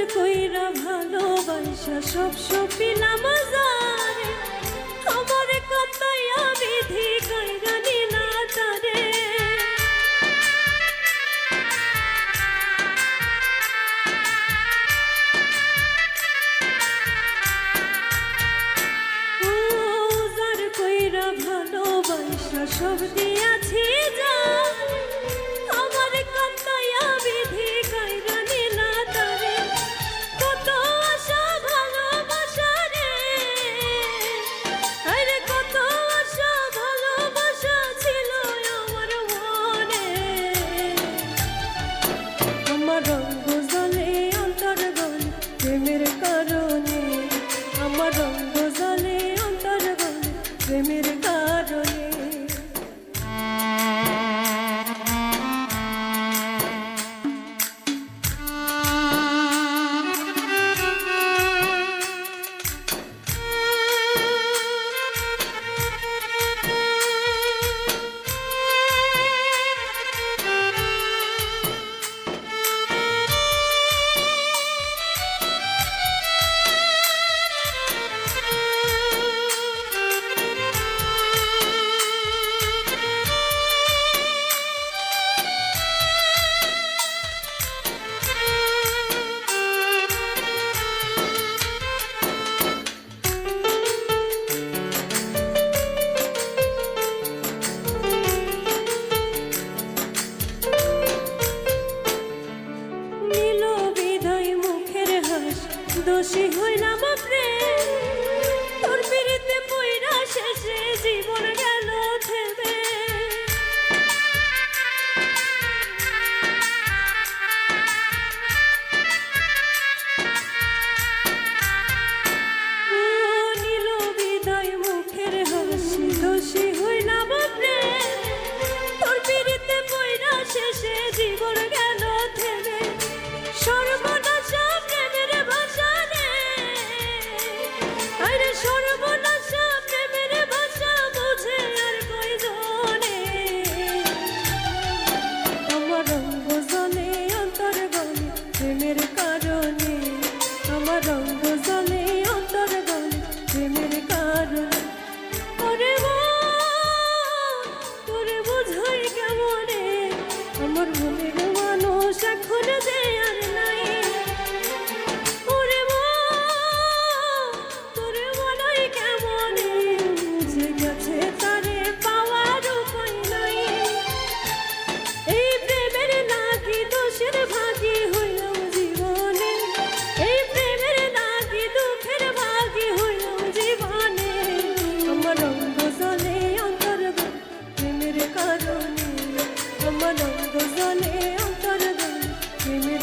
কইরা ভালোবাসা সব সপিলাম যারে আমার কতাইয়া বিধি কইরা নিলা তারে যার কইরা ভালোবাসা সব দিয়াছি যা আমার কতাইয়া বিধি কইরা নিলা তারে কত আশা ভালোবাসা রে আরে কত আশা ভালোবাসা ছিল আমার মনে আমার রঙ জ্বলে অন্তর গলে প্রেমের কারণে আমার রঙ জ্বলে অন্তর গলে প্রেমের কারণে দোষী হইলাম প্রেম তোর পিড়িতে পইরা শেষে জীবন গেল থেমে নীল বিদায় মুখের হাসি দোষী হইলাম প্রেম তোর পিড়িতে পইরা শেষে জীবন গেল থেমে সর্বনাশা প্রেমের ভাষা আরে সর্বনাশা প্রেমের ভাষা বুঝে আর কয়জনে আমার রঙ জ্বলে অন্তর গলে প্রেমের কারণে আমার রঙ জ্বলে অন্তর গলে প্রেমের কারণে ওরে তোরে বোঝাই কেমনে আমার মনের মানুষ এখন যে আর নাই ভাগী হইলাম জীবনে এই প্রেমের নাকি দুঃখের ভাগী হইলাম জীবনে আমার রঙ জ্বলে অন্তর প্রেমের কারণে আমার রঙ জ্বলে অন্তর প্রেমের